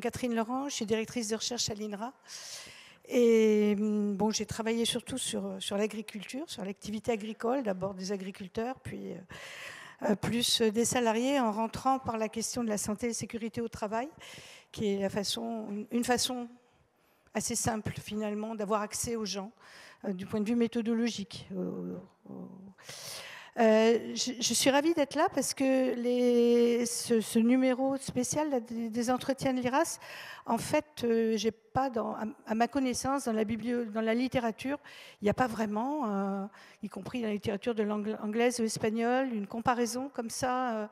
Catherine Laurent, je suis directrice de recherche à l'INRA. Et bon, j'ai travaillé surtout sur l'agriculture, sur l'activité agricole, d'abord des agriculteurs, puis plus des salariés, en rentrant par la question de la santé et sécurité au travail, qui est une façon assez simple finalement d'avoir accès aux gens du point de vue méthodologique. Je suis ravie d'être là parce que ce numéro spécial là, des entretiens de l'IRAS, en fait, j'ai pas à ma connaissance dans la littérature, il n'y a pas vraiment, y compris dans la littérature de l'anglaise ou espagnole, une comparaison comme ça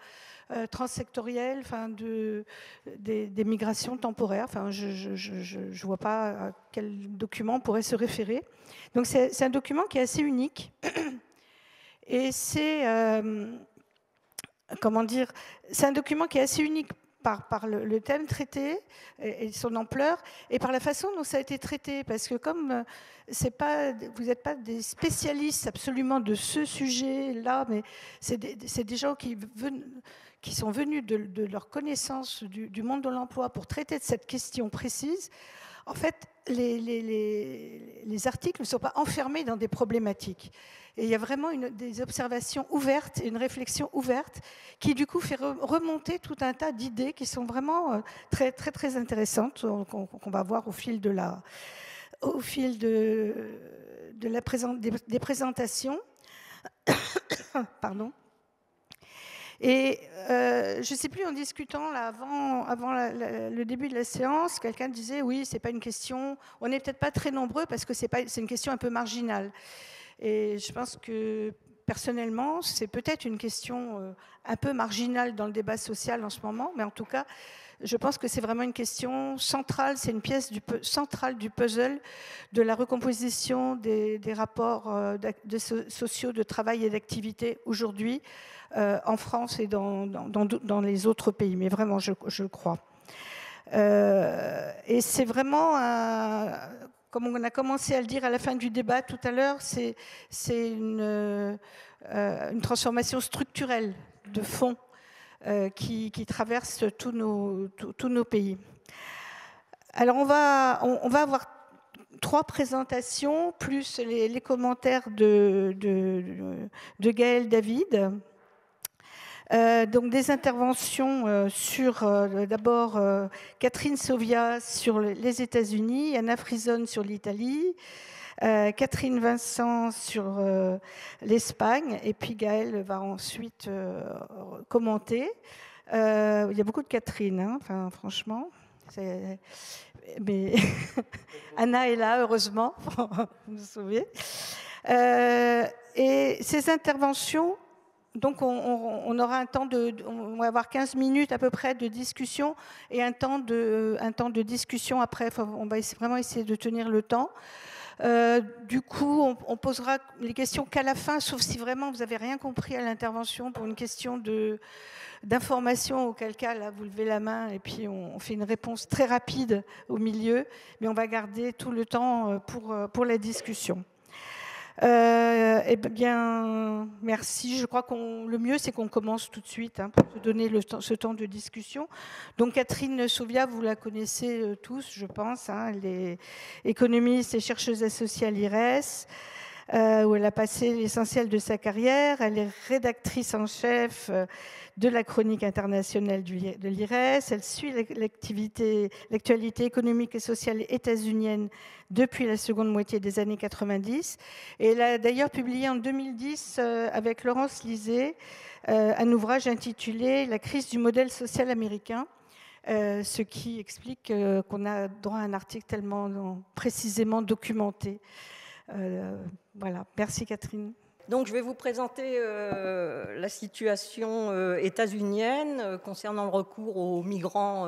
transsectorielle, enfin des migrations temporaires. Enfin, je vois pas à quel document on pourrait se référer. Donc c'est un document qui est assez unique. Et c'est c'est un document qui est assez unique par le thème traité et son ampleur, et par la façon dont ça a été traité, parce que comme vous n'êtes pas des spécialistes absolument de ce sujet-là, mais c'est des gens qui sont venus de leur connaissance du monde de l'emploi pour traiter de cette question précise. En fait, les articles ne sont pas enfermés dans des problématiques. Et il y a vraiment des observations ouvertes et une réflexion ouverte qui, du coup, fait remonter tout un tas d'idées qui sont vraiment très, très, très intéressantes, qu'on va voir au fil des présentations. Pardon. Et je ne sais plus, en discutant là, avant le début de la séance, quelqu'un disait oui, c'est pas une question, on n'est peut-être pas très nombreux parce que c'est une question un peu marginale. Et je pense que personnellement, c'est peut-être une question un peu marginale dans le débat social en ce moment, mais en tout cas, je pense que c'est vraiment une question centrale, c'est une pièce centrale du puzzle de la recomposition des rapports sociaux de travail et d'activité aujourd'hui en France et dans les autres pays, mais vraiment, je crois. Et c'est vraiment comme on a commencé à le dire à la fin du débat tout à l'heure, c'est une transformation structurelle de fond qui traverse tous nos pays. Alors on va avoir 3 présentations, plus les commentaires de Gaël David. Donc des interventions sur d'abord Catherine Sauvia sur les États-Unis, Anna Frisone sur l'Italie, Catherine Vincent sur l'Espagne, et puis Gaël va ensuite commenter. Il y a beaucoup de Catherine, hein, enfin, franchement. Mais Anna est là, heureusement, pour nous sauver. Et ces interventions, donc on aura on va avoir 15 minutes à peu près de discussion et un temps de discussion après. On va vraiment essayer de tenir le temps. Du coup, on posera les questions qu'à la fin, sauf si vraiment vous n'avez rien compris à l'intervention pour une question d'information, auquel cas, là, vous levez la main et puis on fait une réponse très rapide au milieu, mais on va garder tout le temps pour la discussion. Eh bien, merci. Je crois que le mieux, c'est qu'on commence tout de suite pour se donner ce temps de discussion. Donc, Catherine Sauvia, vous la connaissez tous, je pense. Elle est économiste et chercheuse associée à l'IRES, où elle a passé l'essentiel de sa carrière. Elle est rédactrice en chef de la chronique internationale de l'IRES. Elle suit l'actualité économique et sociale états-unienne depuis la seconde moitié des années 90. Et elle a d'ailleurs publié en 2010 avec Laurence Lisée un ouvrage intitulé « La crise du modèle social américain », ce qui explique qu'on a droit à un article tellement précisément documenté. Voilà, merci Catherine. Donc je vais vous présenter la situation états-unienne concernant le recours aux migrants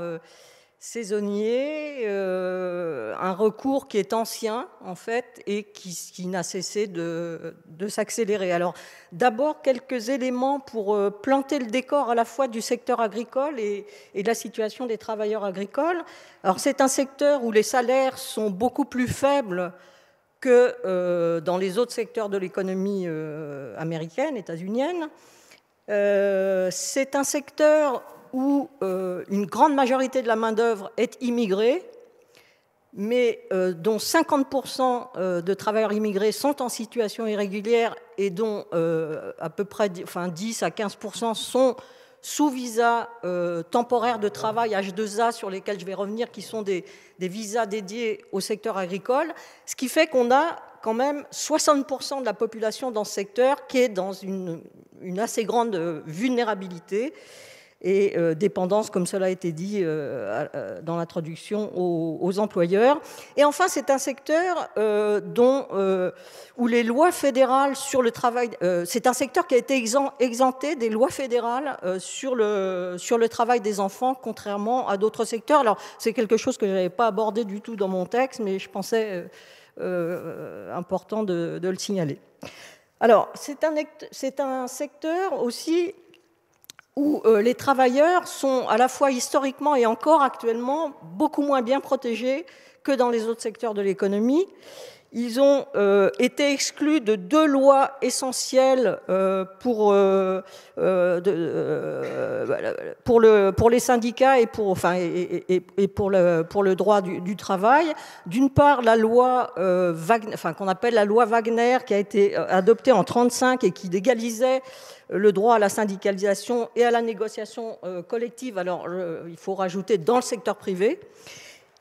saisonniers, un recours qui est ancien en fait et qui n'a cessé de s'accélérer. Alors d'abord quelques éléments pour planter le décor à la fois du secteur agricole et de la situation des travailleurs agricoles. Alors c'est un secteur où les salaires sont beaucoup plus faibles que dans les autres secteurs de l'économie américaine, états-unienne. C'est un secteur où une grande majorité de la main-d'œuvre est immigrée, mais dont 50% de travailleurs immigrés sont en situation irrégulière et dont à peu près 10 à 15% sont sous visa temporaire de travail H2A, sur lesquels je vais revenir, qui sont des visas dédiés au secteur agricole, ce qui fait qu'on a quand même 60% de la population dans ce secteur qui est dans une assez grande vulnérabilité et dépendance, comme cela a été dit dans l'introduction, aux employeurs. Et enfin, c'est un secteur où les lois fédérales sur le travail, c'est un secteur qui a été exempté des lois fédérales sur le travail des enfants, contrairement à d'autres secteurs. Alors, c'est quelque chose que je n'avais pas abordé du tout dans mon texte, mais je pensais important de le signaler. Alors, c'est un secteur aussi où les travailleurs sont à la fois historiquement et encore actuellement beaucoup moins bien protégés que dans les autres secteurs de l'économie. Ils ont été exclus de 2 lois essentielles pour les syndicats et pour le droit du travail. D'une part, la loi qu'on appelle la loi Wagner, qui a été adoptée en 1935 et qui légalisait le droit à la syndicalisation et à la négociation collective. Alors, il faut rajouter dans le secteur privé.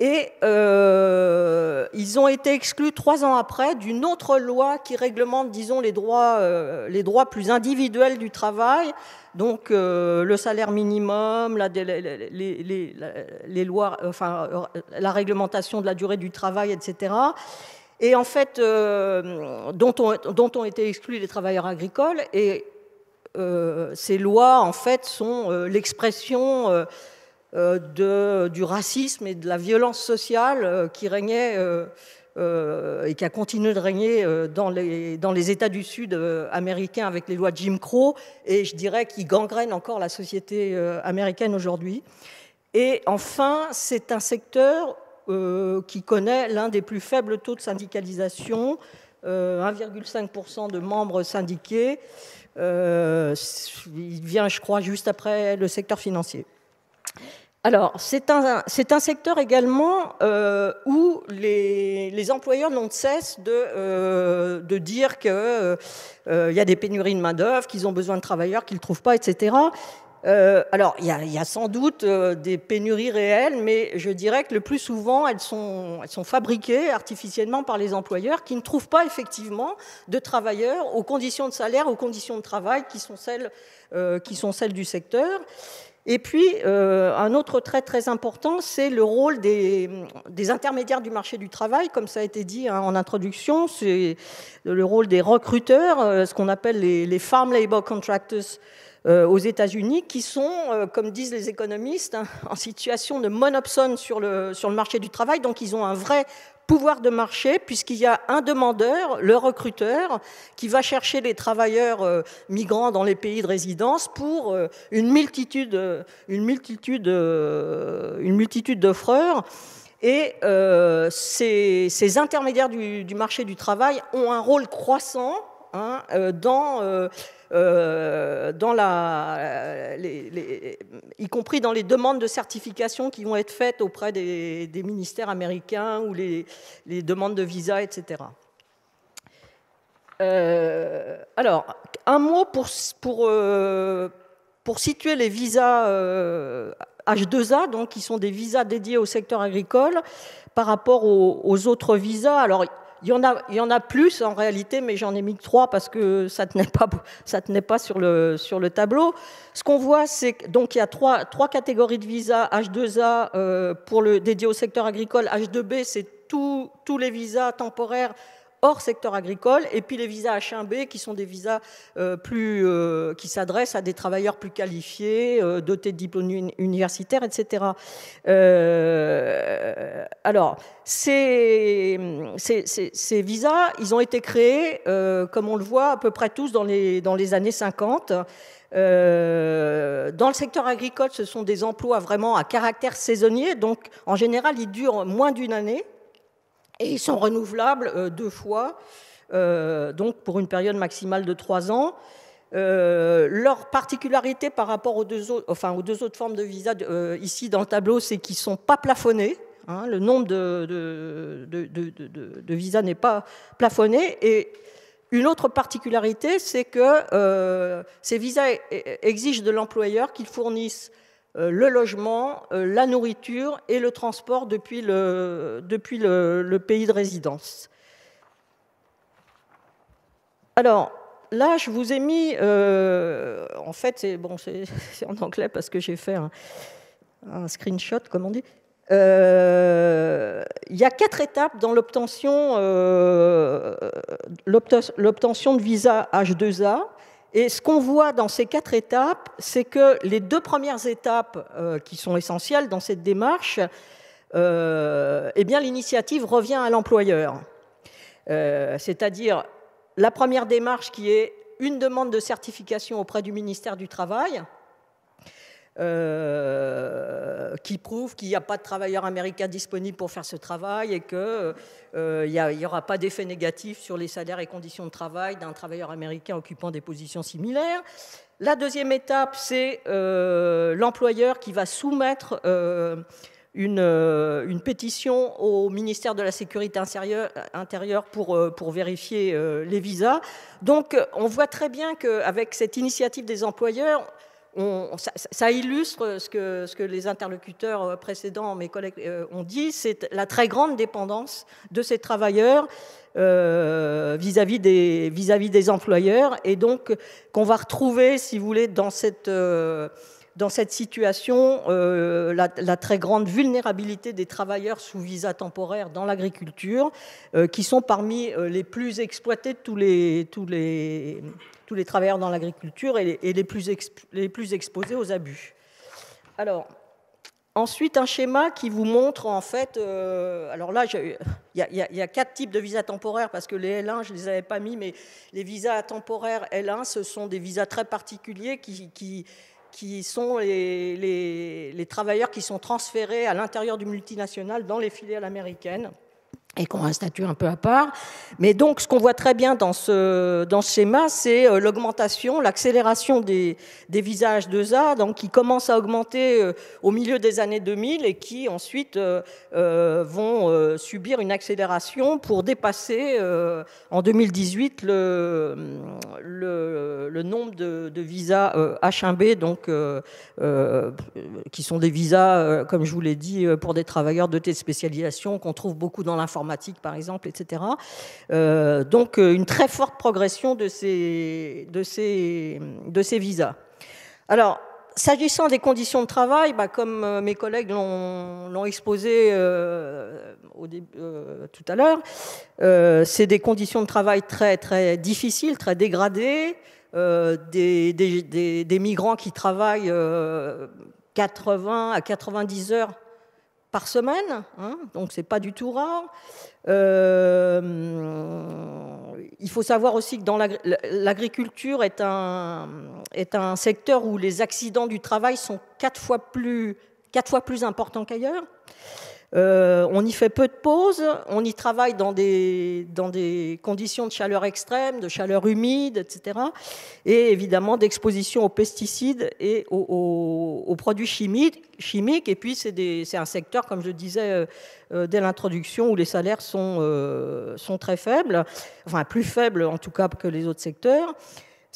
Et ils ont été exclus 3 ans après d'une autre loi qui réglemente, disons, les droits plus individuels du travail, donc le salaire minimum, les lois, la réglementation de la durée du travail, etc. Et en fait, dont ont été exclus les travailleurs agricoles. Et ces lois, en fait, sont l'expression du racisme et de la violence sociale qui régnait et qui a continué de régner dans les États du Sud américains avec les lois de Jim Crow, et je dirais qui gangrènent encore la société américaine aujourd'hui. Et enfin, c'est un secteur qui connaît l'un des plus faibles taux de syndicalisation, 1,5% de membres syndiqués. Il vient, je crois, juste après le secteur financier. Alors, c'est un secteur également où les employeurs n'ont de cesse de dire qu'il y a des pénuries de main-d'œuvre, qu'ils ont besoin de travailleurs, qu'ils ne trouvent pas, etc. Alors, il y a sans doute des pénuries réelles, mais je dirais que le plus souvent, elles sont fabriquées artificiellement par les employeurs qui ne trouvent pas effectivement de travailleurs aux conditions de salaire, aux conditions de travail qui sont celles du secteur. Et puis, un autre trait très important, c'est le rôle des intermédiaires du marché du travail, comme ça a été dit en introduction, c'est le rôle des recruteurs, ce qu'on appelle les farm labor contractors aux États-Unis, qui sont, comme disent les économistes, en situation de monopsone sur le marché du travail, donc ils ont un vrai pouvoir de marché, puisqu'il y a un demandeur, le recruteur, qui va chercher les travailleurs migrants dans les pays de résidence pour une multitude d'offreurs. Et ces intermédiaires du marché du travail ont un rôle croissant y compris dans les demandes de certification qui vont être faites auprès des ministères américains ou les demandes de visa, etc. Alors, un mot pour situer les visas H2A, donc, qui sont des visas dédiés au secteur agricole, par rapport aux autres visas. Alors, il y en a plus en réalité, mais j'en ai mis que 3 parce que ça tenait pas sur le tableau. Ce qu'on voit, c'est qu'il y a trois catégories de visas H2A dédiés au secteur agricole. H2B, c'est tous les visas temporaires hors secteur agricole, et puis les visas H1B qui sont des visas qui s'adressent à des travailleurs plus qualifiés, dotés de diplômes universitaires, etc. Alors, ces visas, ils ont été créés, comme on le voit, à peu près tous dans les années 50. Dans le secteur agricole, ce sont des emplois vraiment à caractère saisonnier, donc en général, ils durent moins d'une année. Et ils sont renouvelables 2 fois, donc pour une période maximale de 3 ans. Leur particularité par rapport aux deux autres formes de visa ici dans le tableau, c'est qu'ils ne sont pas plafonnés. Hein, le nombre de visas n'est pas plafonné. Et une autre particularité, c'est que ces visas exigent de l'employeur qu'il fournisse le logement, la nourriture et le transport depuis le pays de résidence. Alors, là, je vous ai mis, en fait, c'est en anglais parce que j'ai fait un screenshot, comme on dit. Il y a 4 étapes dans l'obtention de visa H2A. Et ce qu'on voit dans ces 4 étapes, c'est que les 2 premières étapes qui sont essentielles dans cette démarche, eh bien, l'initiative revient à l'employeur. C'est-à-dire la première démarche qui est une demande de certification auprès du ministère du Travail, qui prouve qu'il n'y a pas de travailleurs américains disponibles pour faire ce travail et qu'il n'y aura pas d'effet négatif sur les salaires et conditions de travail d'un travailleur américain occupant des positions similaires. La deuxième étape, c'est l'employeur qui va soumettre une pétition au ministère de la Sécurité intérieure pour vérifier les visas. Donc, on voit très bien qu'avec cette initiative des employeurs, ça illustre ce que les interlocuteurs précédents, mes collègues, ont dit, c'est la très grande dépendance de ces travailleurs vis-à-vis des employeurs, et donc qu'on va retrouver, si vous voulez, dans cette situation, la très grande vulnérabilité des travailleurs sous visa temporaire dans l'agriculture, qui sont parmi les plus exploités de tous les travailleurs dans l'agriculture et les plus exposés aux abus. Alors, ensuite, un schéma qui vous montre, en fait, alors là, il y a 4 types de visas temporaires, parce que les L1, je ne les avais pas mis, mais les visas temporaires L1, ce sont des visas très particuliers qui sont les travailleurs qui sont transférés à l'intérieur du multinational dans les filiales américaines et qui ont un statut un peu à part. Mais donc, ce qu'on voit très bien dans ce schéma, c'est l'augmentation, l'accélération des visas H2A, donc, qui commencent à augmenter au milieu des années 2000 et qui ensuite vont subir une accélération pour dépasser en 2018 le nombre de visas H1B, donc, qui sont des visas, comme je vous l'ai dit, pour des travailleurs dotés de spécialisation qu'on trouve beaucoup dans l'informatique, par exemple, etc. Donc, une très forte progression de ces visas. Alors, s'agissant des conditions de travail, comme mes collègues l'ont exposé tout à l'heure, c'est des conditions de travail très, très difficiles, très dégradées, des migrants qui travaillent 80 à 90 heures par semaine, hein, donc c'est pas du tout rare. Il faut savoir aussi que dans l'agriculture est un secteur où les accidents du travail sont 4 fois plus importants qu'ailleurs. On y fait peu de pauses, on y travaille dans des conditions de chaleur extrême, de chaleur humide, etc. Et évidemment d'exposition aux pesticides et aux produits chimiques. Et puis c'est un secteur, comme je le disais dès l'introduction, où les salaires sont très faibles, enfin plus faibles en tout cas que les autres secteurs.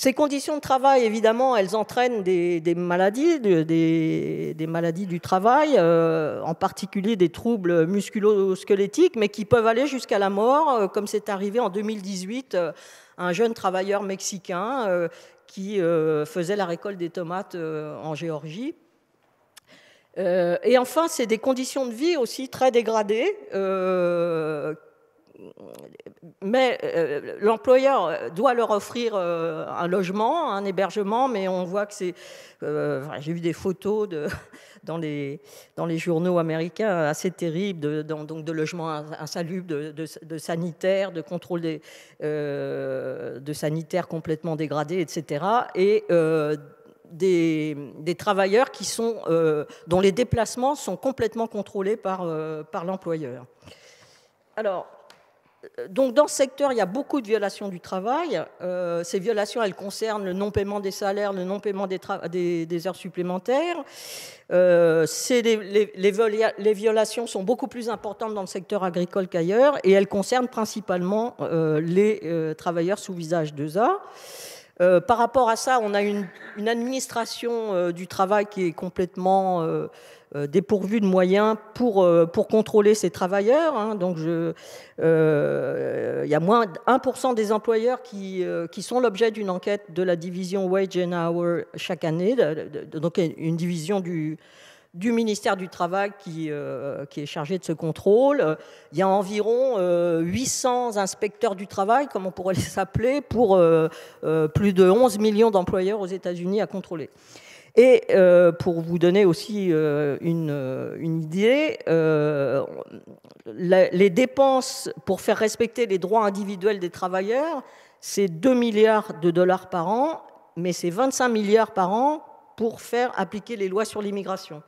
Ces conditions de travail, évidemment, elles entraînent des maladies, des maladies du travail, en particulier des troubles musculo-squelettiques, mais qui peuvent aller jusqu'à la mort, comme c'est arrivé en 2018 à un jeune travailleur mexicain qui faisait la récolte des tomates en Géorgie. Et enfin, c'est des conditions de vie aussi très dégradées, mais l'employeur doit leur offrir un logement, un hébergement, mais on voit que c'est... j'ai vu des photos dans les journaux américains assez terribles, donc de logements insalubres, de sanitaires, de contrôle de sanitaires complètement dégradés, etc. Et des travailleurs dont les déplacements sont complètement contrôlés par l'employeur. Alors, donc dans ce secteur, il y a beaucoup de violations du travail. Ces violations, elles concernent le non-paiement des salaires, le non-paiement des heures supplémentaires. Les violations sont beaucoup plus importantes dans le secteur agricole qu'ailleurs et elles concernent principalement les travailleurs sous visage 2A. Par rapport à ça, on a une administration du travail qui est complètement dépourvue de moyens pour contrôler ces travailleurs. Hein. Donc, il y a moins de 1% des employeurs qui sont l'objet d'une enquête de la division Wage and Hour chaque année, donc une division du ministère du Travail qui est chargé de ce contrôle. Il y a environ 800 inspecteurs du travail, comme on pourrait les appeler, pour plus de 11 millions d'employeurs aux États-Unis à contrôler. Et pour vous donner aussi une idée, les dépenses pour faire respecter les droits individuels des travailleurs, c'est 2 milliards de dollars par an, mais c'est 25 milliards par an pour faire appliquer les lois sur l'immigration.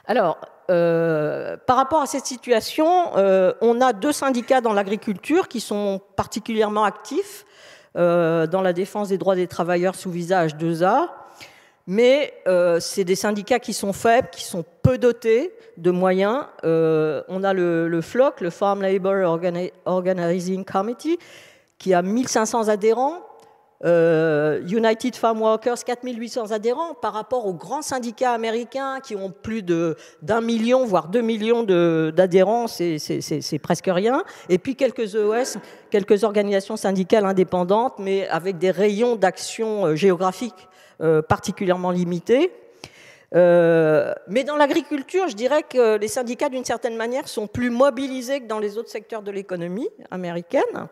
Alors, par rapport à cette situation, on a 2 syndicats dans l'agriculture qui sont particulièrement actifs dans la défense des droits des travailleurs sous visage 2A, mais c'est des syndicats qui sont faibles, qui sont peu dotés de moyens. On a le FLOC, le Farm Labor Organizing Committee, qui a 1500 adhérents. United Farm Workers, 4800 adhérents par rapport aux grands syndicats américains qui ont plus d'1 million, voire 2 millions d'adhérents, c'est presque rien. Et puis quelques EOS, quelques organisations syndicales indépendantes, mais avec des rayons d'action géographiques particulièrement limités. Mais dans l'agriculture, je dirais que les syndicats, d'une certaine manière, sont plus mobilisés que dans les autres secteurs de l'économie américaine.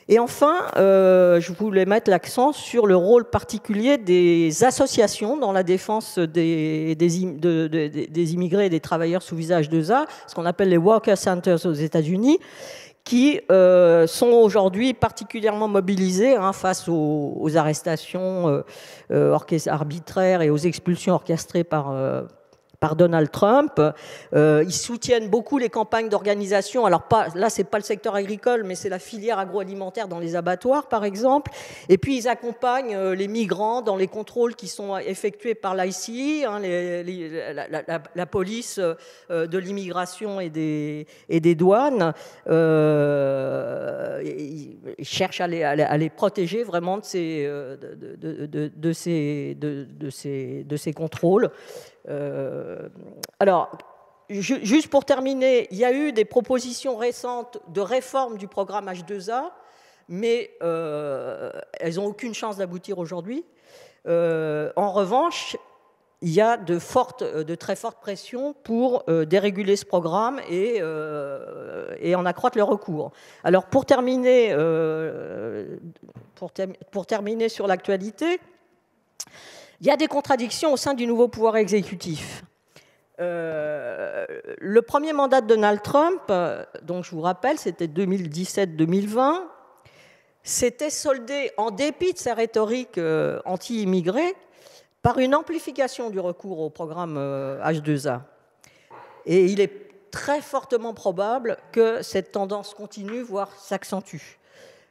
Et enfin, je voulais mettre l'accent sur le rôle particulier des associations dans la défense des immigrés et des travailleurs sous visage 2A, ce qu'on appelle les Worker Centers aux États-Unis, qui sont aujourd'hui particulièrement mobilisés face aux arrestations arbitraires et aux expulsions orchestrées par Donald Trump. Ils soutiennent beaucoup les campagnes d'organisation. Alors là, c'est pas le secteur agricole, mais c'est la filière agroalimentaire dans les abattoirs, par exemple. Et puis, ils accompagnent les migrants dans les contrôles qui sont effectués par l'ICE, hein, la police de l'immigration et des douanes. Ils cherchent à les protéger vraiment de ces contrôles. Alors, juste pour terminer, il y a eu des propositions récentes de réforme du programme H2A, mais elles n'ont aucune chance d'aboutir aujourd'hui. En revanche, il y a de très fortes pressions pour déréguler ce programme et en accroître le recours. Alors, pour terminer sur l'actualité, il y a des contradictions au sein du nouveau pouvoir exécutif. Le premier mandat de Donald Trump, donc je vous rappelle, c'était 2017-2020, s'était soldé, en dépit de sa rhétorique anti-immigrée, par une amplification du recours au programme H2A. Et il est très fortement probable que cette tendance continue, voire s'accentue.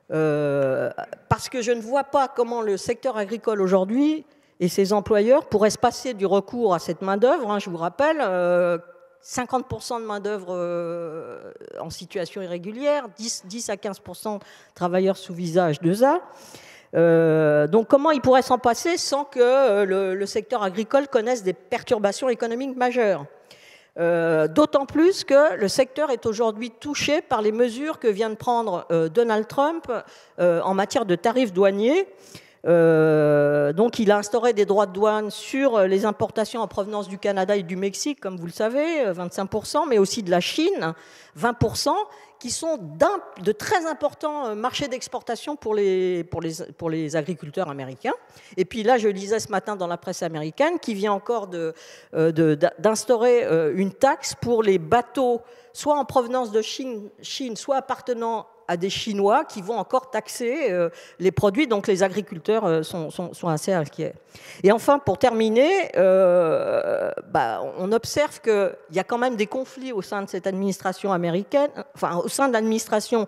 Parce que je ne vois pas comment le secteur agricole aujourd'hui et ses employeurs pourraient se passer du recours à cette main-d'œuvre. Hein, je vous rappelle, 50% de main-d'œuvre en situation irrégulière, 10 à 15% de travailleurs sous visage 2A. Donc comment ils pourraient s'en passer sans que le secteur agricole connaisse des perturbations économiques majeures ? D'autant plus que le secteur est aujourd'hui touché par les mesures que vient de prendre Donald Trump en matière de tarifs douaniers. Donc il a instauré des droits de douane sur les importations en provenance du Canada et du Mexique, comme vous le savez, 25%, mais aussi de la Chine, 20%, qui sont de très importants marchés d'exportation pour les agriculteurs américains. Et puis là, je lisais ce matin dans la presse américaine qui vient encore d'instaurer une taxe pour les bateaux, soit en provenance de Chine, soit appartenant à des Chinois qui vont encore taxer les produits, donc les agriculteurs sont assez inquiets. Et enfin, pour terminer, on observe qu'il y a quand même des conflits au sein de cette administration américaine, enfin au sein de l'administration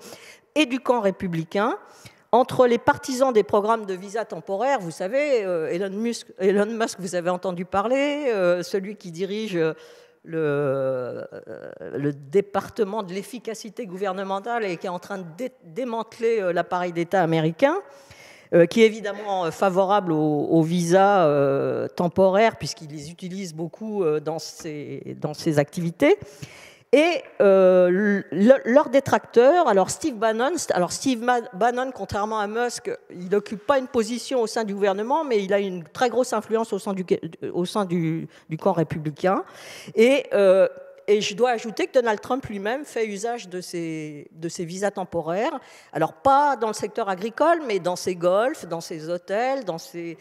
et du camp républicain, entre les partisans des programmes de visa temporaires, vous savez, Elon Musk, vous avez entendu parler, celui qui dirige le département de l'efficacité gouvernementale et qui est en train de démanteler l'appareil d'État américain, qui est évidemment favorable aux visas temporaires, puisqu'il les utilise beaucoup dans ses activités. Et leurs détracteurs, alors Steve Bannon, contrairement à Musk, il n'occupe pas une position au sein du gouvernement, mais il a une très grosse influence au sein du camp républicain. Et je dois ajouter que Donald Trump lui-même fait usage de ces visas temporaires. Alors pas dans le secteur agricole, mais dans ses golfs, dans ses hôtels, dans ses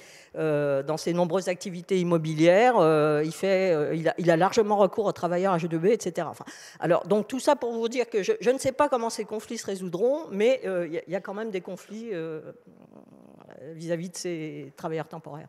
nombreuses activités immobilières. Il a largement recours aux travailleurs H2B, etc. Enfin, alors, donc tout ça pour vous dire que je ne sais pas comment ces conflits se résoudront, mais il y a quand même des conflits vis-à-vis de ces travailleurs temporaires.